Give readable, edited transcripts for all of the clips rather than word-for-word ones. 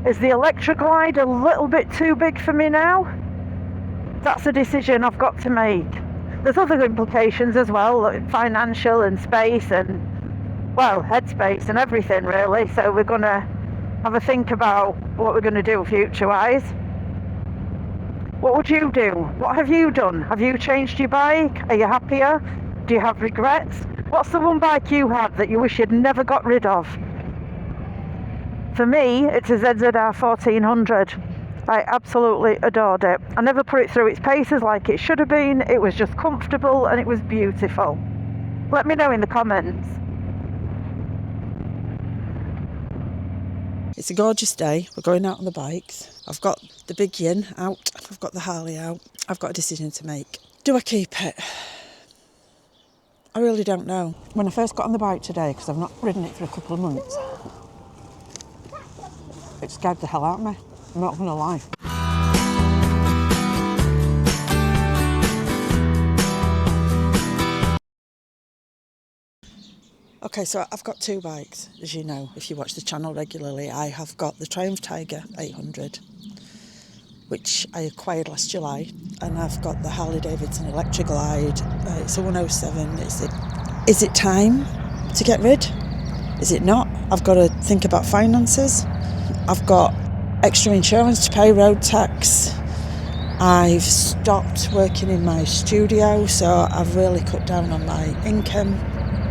Is the Electra Glide a little bit too big for me now? That's a decision I've got to make. There's other implications as well, like financial and space and, well, headspace and everything really. So we're going to have a think about what we're going to do future-wise. What would you do? What have you done? Have you changed your bike? Are you happier? Do you have regrets? What's the one bike you had that you wish you'd never got rid of? For me, it's a ZZR 1400. I absolutely adored it. I never put it through its paces like it should have been. It was just comfortable and it was beautiful. Let me know in the comments. It's a gorgeous day. We're going out on the bikes. I've got the big yin out. I've got the Harley out. I've got a decision to make. Do I keep it? I really don't know. When I first got on the bike today, because I've not ridden it for a couple of months, it scared the hell out of me. I'm not going to lie. Okay, so I've got two bikes, as you know, if you watch the channel regularly. I have got the Triumph Tiger 800, which I acquired last July, and I've got the Harley Davidson Electra Glide. It's a 107. Is it time to get rid? Is it not? I've got to think about finances. I've got extra insurance to pay, road tax. I've stopped working in my studio, so I've really cut down on my income.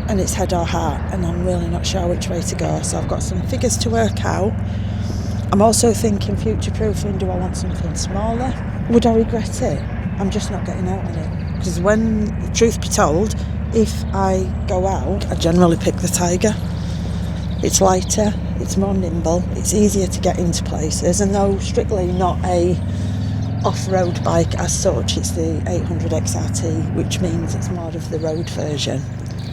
And it's head or heart, and I'm really not sure which way to go. So I've got some figures to work out. I'm also thinking future-proofing. Do I want something smaller? Would I regret it? I'm just not getting out on it. Because when, truth be told, if I go out, I generally pick the Tiger. It's lighter, it's more nimble, it's easier to get into places, and though strictly not a off-road bike as such, it's the 800 XRT, which means it's more of the road version.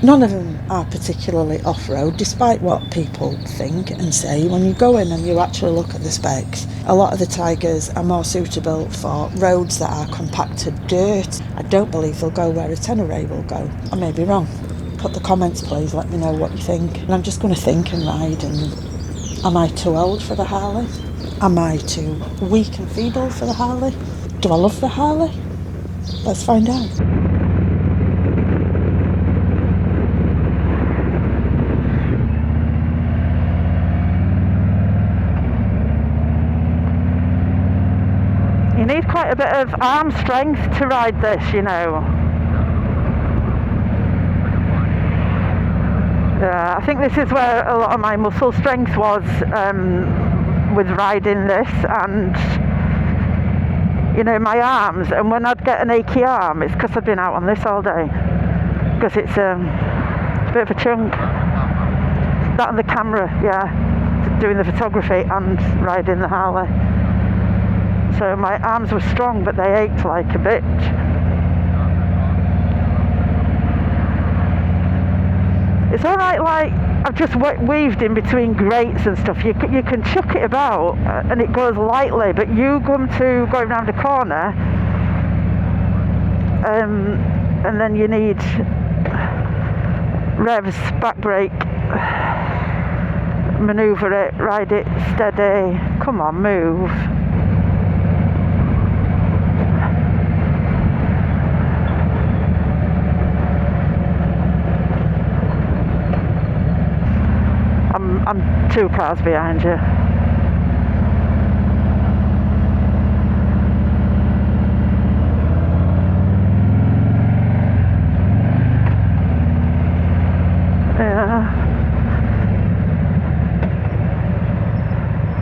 None of them are particularly off-road, despite what people think and say. When you go in and you actually look at the specs, a lot of the Tigers are more suitable for roads that are compacted dirt. I don't believe they'll go where a Tenere will go. I may be wrong. Put the comments please, let me know what you think. And I'm just going to think and ride. And am I too old for the Harley? Am I too weak and feeble for the Harley? Do I love the Harley? Let's find out. You need quite a bit of arm strength to ride this, you know. Yeah, I think this is where a lot of my muscle strength was with riding this, and you know, my arms. And when I'd get an achy arm, it's because I've been out on this all day, because it's a bit of a chunk. That and the camera, yeah, doing the photography and riding the Harley. So my arms were strong, but they ached like a bitch. It's alright, like, I've just weaved in between grates and stuff. You can chuck it about and it goes lightly, but you come to going round a corner and then you need revs, back brake, manoeuvre it, ride it steady. Come on, move. I'm 2 cars behind you. Yeah.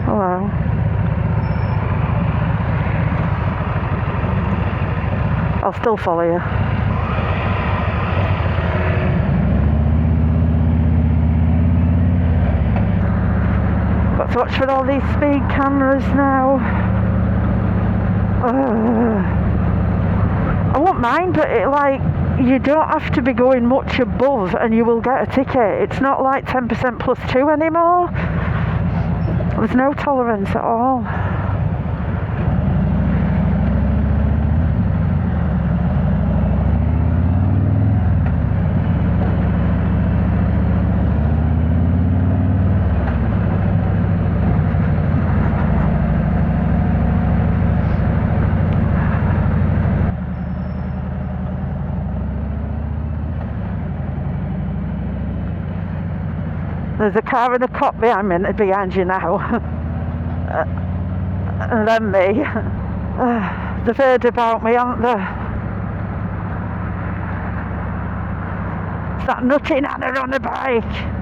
Hello. I'll still follow you. Got to watch for all these speed cameras now. I won't mind, but it, like, you don't have to be going much above and you will get a ticket. It's not like 10% plus 2 anymore. There's no tolerance at all. there's a car and a cop behind you now. And then me. They've heard about me, haven't they? It's that nutty nana on a bike.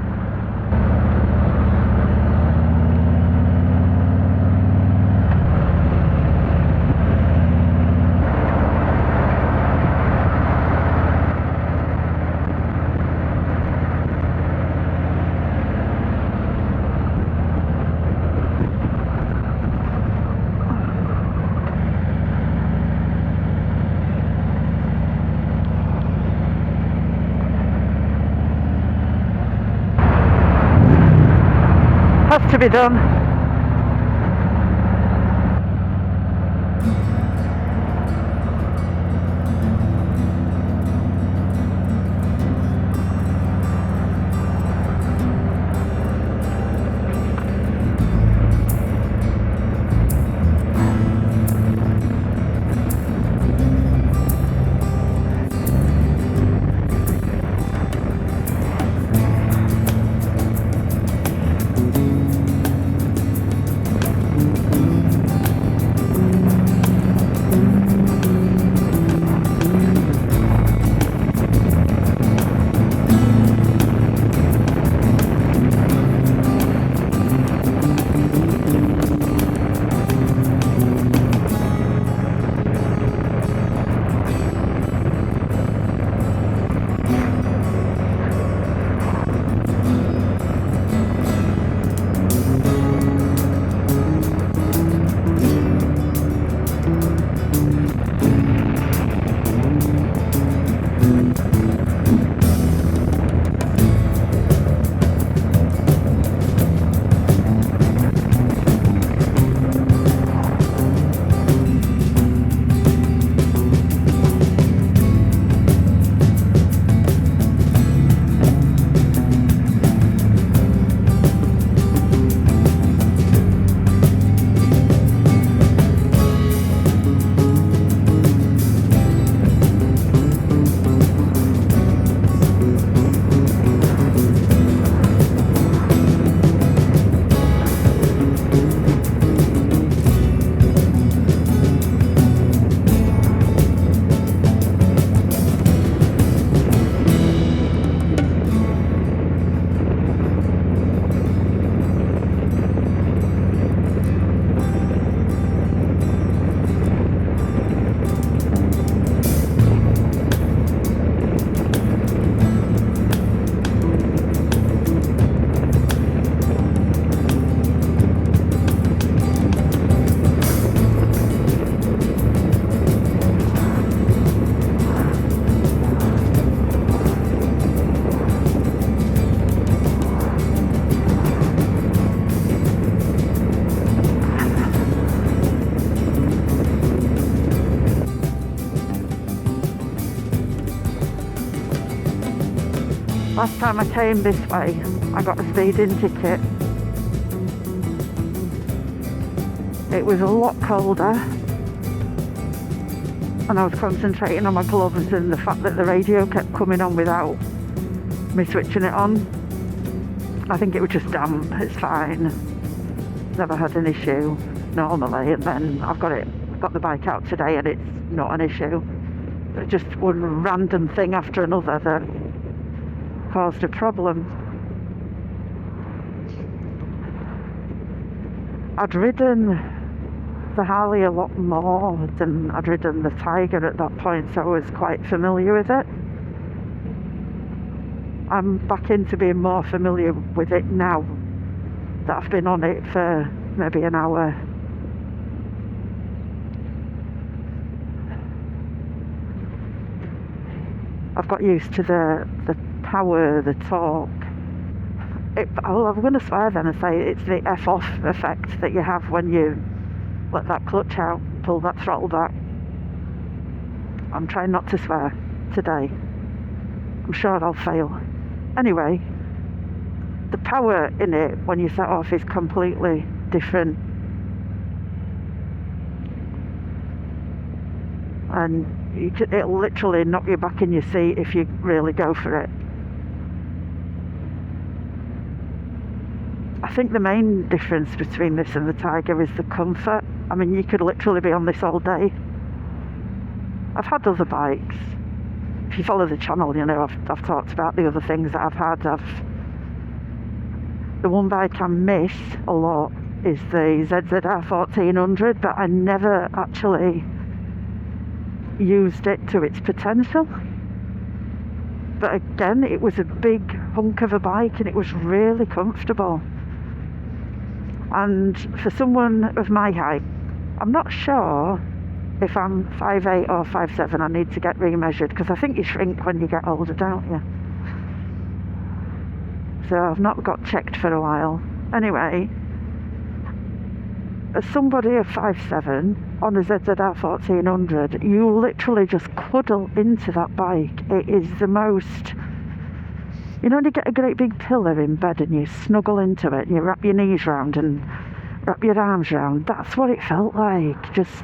Has to be done. Last time I came this way, I got a speeding ticket. It was a lot colder, and I was concentrating on my gloves and the fact that the radio kept coming on without me switching it on. I think it was just damp, it's fine. Never had an issue normally, and then I've got the bike out today and it's not an issue. It's just one random thing after another that caused a problem. I'd ridden the Harley a lot more than I'd ridden the Tiger at that point, so I was quite familiar with it. I'm back into being more familiar with it now that I've been on it for maybe an hour. I've got used to the power, the torque. I'm going to swear then and say it's the F-off effect that you have when you let that clutch out, pull that throttle back. I'm trying not to swear today. I'm sure I'll fail. Anyway, the power in it when you set off is completely different. And it'll literally knock you back in your seat if you really go for it. think the main difference between this and the Tiger is the comfort. I mean, you could literally be on this all day. I've had other bikes. If you follow the channel, you know I've talked about the other things that I've had. The one bike I miss a lot is the ZZR 1400, but I never actually used it to its potential. But again, it was a big hunk of a bike and it was really comfortable. And for someone of my height, I'm not sure if I'm 5'8" or 5'7", I need to get remeasured, because I think you shrink when you get older, don't you? So I've not got checked for a while. Anyway, as somebody of 5'7", on a ZZR 1400, you literally just cuddle into that bike. It is the most... You know when you get a great big pillar in bed and you snuggle into it and you wrap your knees round and wrap your arms round? That's what it felt like. Just...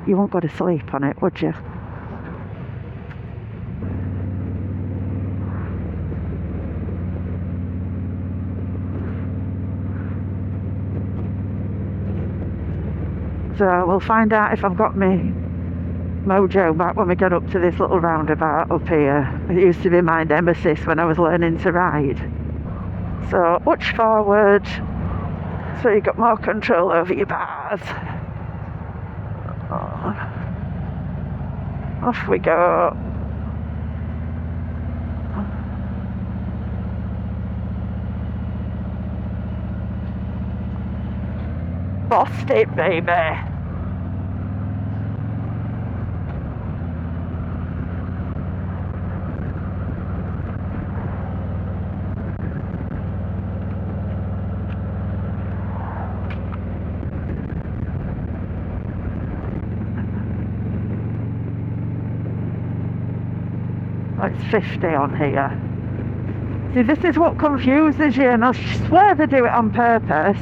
You won't go to sleep on it, would you? So we'll find out if I've got my mojo back when we get up to this little roundabout up here. It used to be my nemesis when I was learning to ride. So watch forward so you got more control over your bars. Off we go. Bossed it, baby. It's 50 on here. See, this is what confuses you, and I swear they do it on purpose.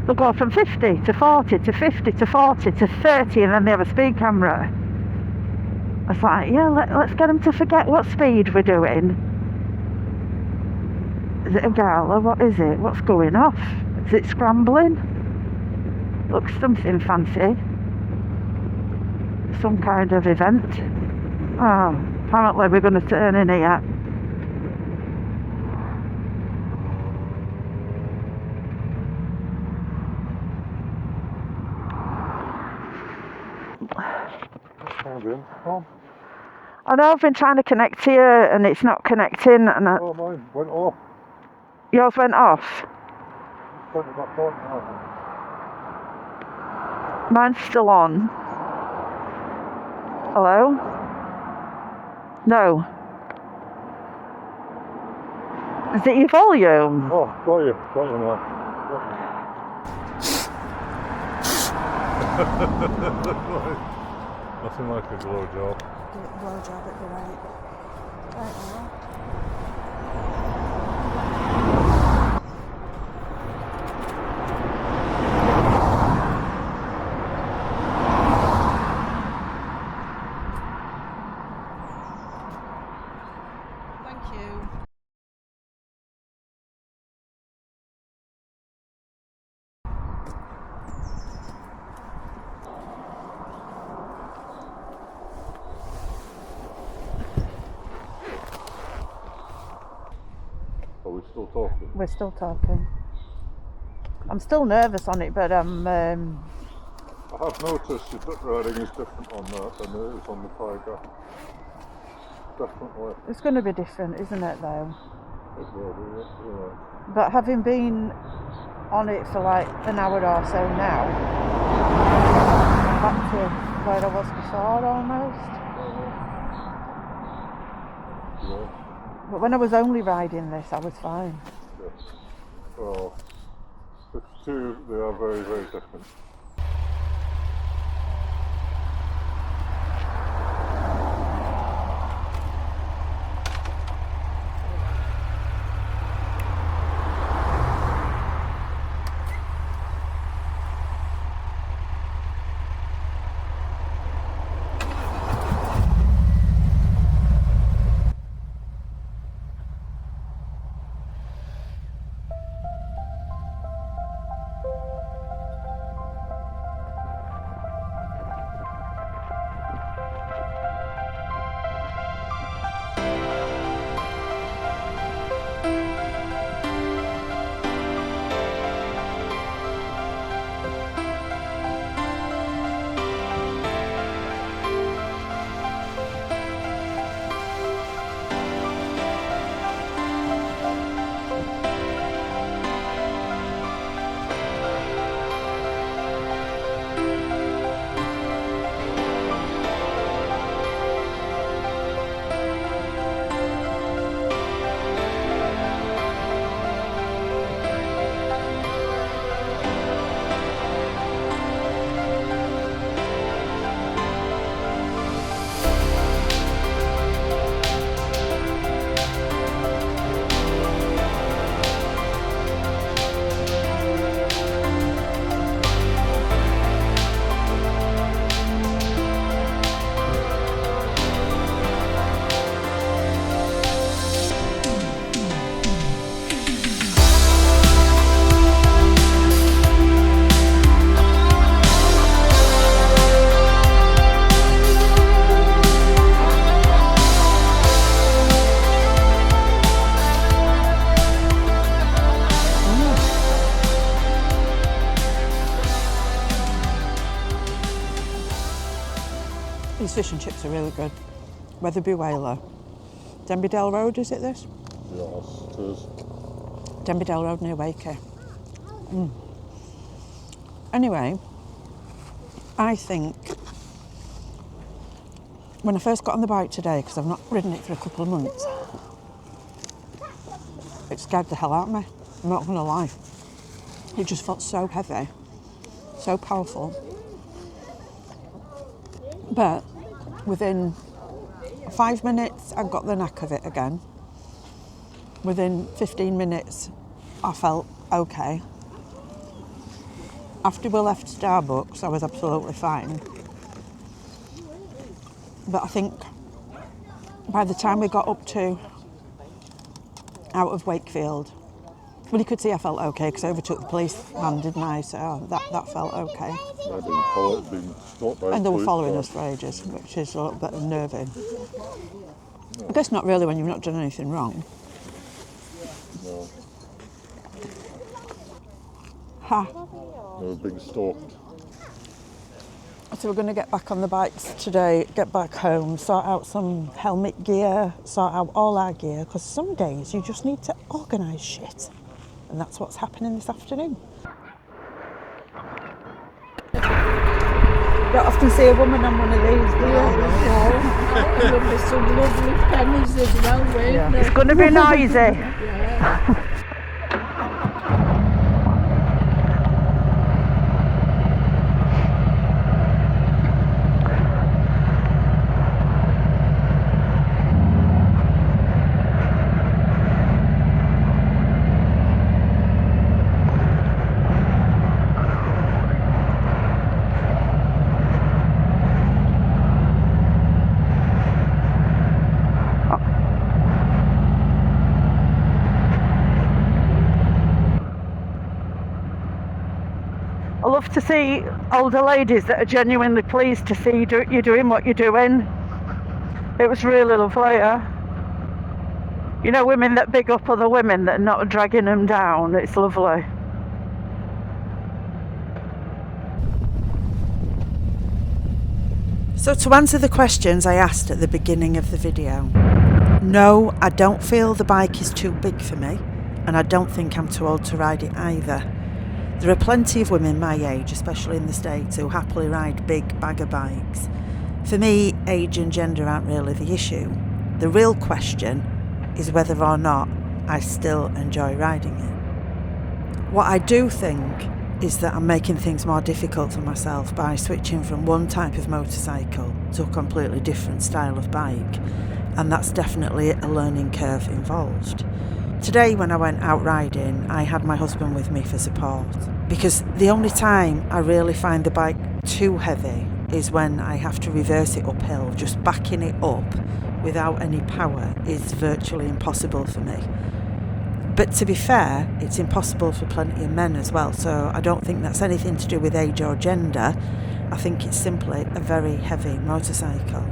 They'll go from 50 to 40 to 50 to 40 to 30, and then they have a speed camera. It's like, yeah, let's get them to forget what speed we're doing. Is it a gala? What is it? What's going off? Is it scrambling? Looks something fancy. Some kind of event. Oh, apparently we're going to turn in here. I know I've been trying to connect to you and it's not connecting. And oh, mine went off. Yours went off? Mine's still on. Hello? No. Is it your volume? Oh, got you now. Nothing like a glow job. Blow job at the right. Right now. Thank you. Are we still talking? We're still talking. I'm still nervous on it, but I have noticed your foot riding is different on that than it is on the Tiger. Definitely. it's going to be different, isn't it, though? It will be, yeah. But having been on it for like an hour or so now, I'm back to where I was before almost. Yeah. But when I was only riding this, I was fine. Yes. Well, the two, they are very, very different. These fish and chips are really good. Weatherby Whaler. Denbydale Road, is it this? Yes, it is. Denbydale Road near Wakey. Anyway, I think when I first got on the bike today, because I've not ridden it for a couple of months, it scared the hell out of me. I'm not going to lie. It just felt so heavy, so powerful. But within 5 minutes, I got the knack of it again. Within 15 minutes, I felt okay. After we left Starbucks, I was absolutely fine. But I think by the time we got up to out of Wakefield, well, you could see I felt okay because I overtook the police van, didn't I? So that felt okay. Being stopped by And they were police following cars. us for ages, which is a little bit unnerving. I guess not really when you've not done anything wrong. No, Ha! they were being stalked. So we're going to get back on the bikes today, get back home, sort out some helmet gear, sort out all our gear, because some days you just need to organise shit. And that's what's happening this afternoon. You don't often see a woman on one of these, do you? No. There'll be some lovely pennies as well, won't there? It's going to be noisy. Yeah. I love to see older ladies that are genuinely pleased to see you doing what you're doing. It was really lovely, yeah. You know, women that big up other women that are not dragging them down. It's lovely. So to answer the questions I asked at the beginning of the video, no, I don't feel the bike is too big for me, and I don't think I'm too old to ride it either. There are plenty of women my age, especially in the States, who happily ride big bagger bikes. For me, age and gender aren't really the issue. The real question is whether or not I still enjoy riding it. What I do think is that I'm making things more difficult for myself by switching from one type of motorcycle to a completely different style of bike, and that's definitely a learning curve involved. Today when I went out riding, I had my husband with me for support, because the only time I really find the bike too heavy is when I have to reverse it uphill. Just backing it up without any power is virtually impossible for me. But to be fair, it's impossible for plenty of men as well, so I don't think that's anything to do with age or gender. I think it's simply a very heavy motorcycle.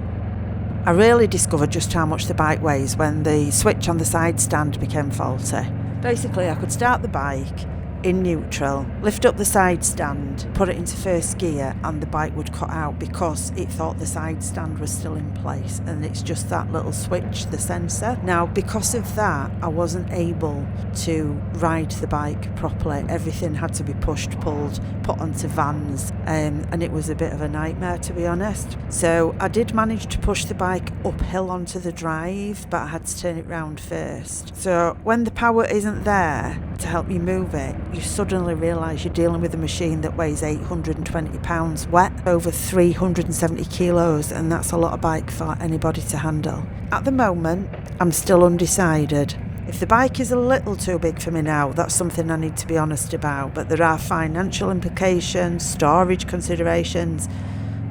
I really discovered just how much the bike weighs when the switch on the side stand became faulty. Basically, I could start the bike in neutral, lift up the side stand, put it into first gear, and the bike would cut out because it thought the side stand was still in place, and it's just that little switch, the sensor. Now, because of that, I wasn't able to ride the bike properly. Everything had to be pushed, pulled, put onto vans, and it was a bit of a nightmare, to be honest. So I did manage to push the bike uphill onto the drive, but I had to turn it round first. So when the power isn't there to help you move it, you suddenly realise you're dealing with a machine that weighs 820 pounds wet, over 370 kilos, and that's a lot of bike for anybody to handle. At the moment, I'm still undecided. If the bike is a little too big for me now, that's something I need to be honest about, but there are financial implications, storage considerations,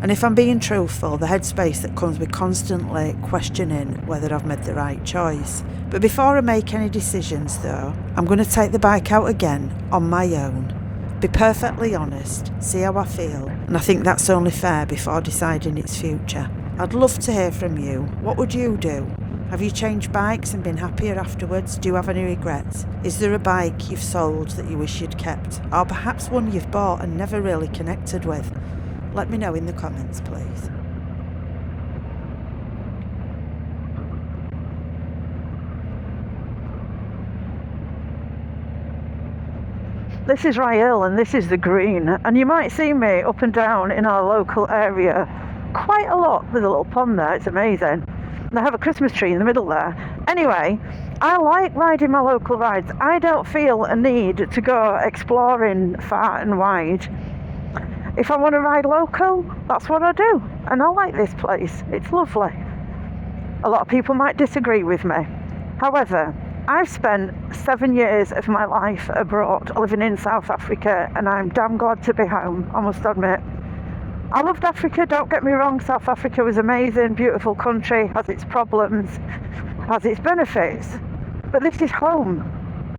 and if I'm being truthful, the headspace that comes with constantly questioning whether I've made the right choice. But before I make any decisions though, I'm going to take the bike out again on my own, be perfectly honest, see how I feel, and I think that's only fair before deciding its future. I'd love to hear from you. What would you do? Have you changed bikes and been happier afterwards? Do you have any regrets? Is there a bike you've sold that you wish you'd kept? Or perhaps one you've bought and never really connected with? Let me know in the comments, please. This is Rye Hill and this is the green, and you might see me up and down in our local area quite a lot. There's a little pond there, it's amazing. They have a Christmas tree in the middle there. Anyway, I like riding my local rides. I don't feel a need to go exploring far and wide. If I want to ride local, that's what I do. And I like this place. It's lovely. A lot of people might disagree with me. However, I've spent 7 years of my life abroad, living in South Africa, and I'm damn glad to be home, I must admit. I loved Africa, don't get me wrong. South Africa was amazing, beautiful country, has its problems, has its benefits. But this is home,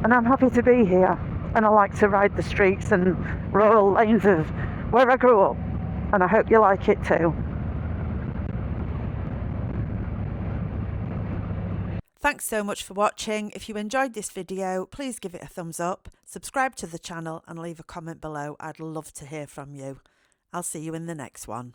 and I'm happy to be here. And I like to ride the streets and rural lanes of where I grew up, and I hope you like it too. Thanks so much for watching. If you enjoyed this video, please give it a thumbs up, subscribe to the channel and leave a comment below. I'd love to hear from you. I'll see you in the next one.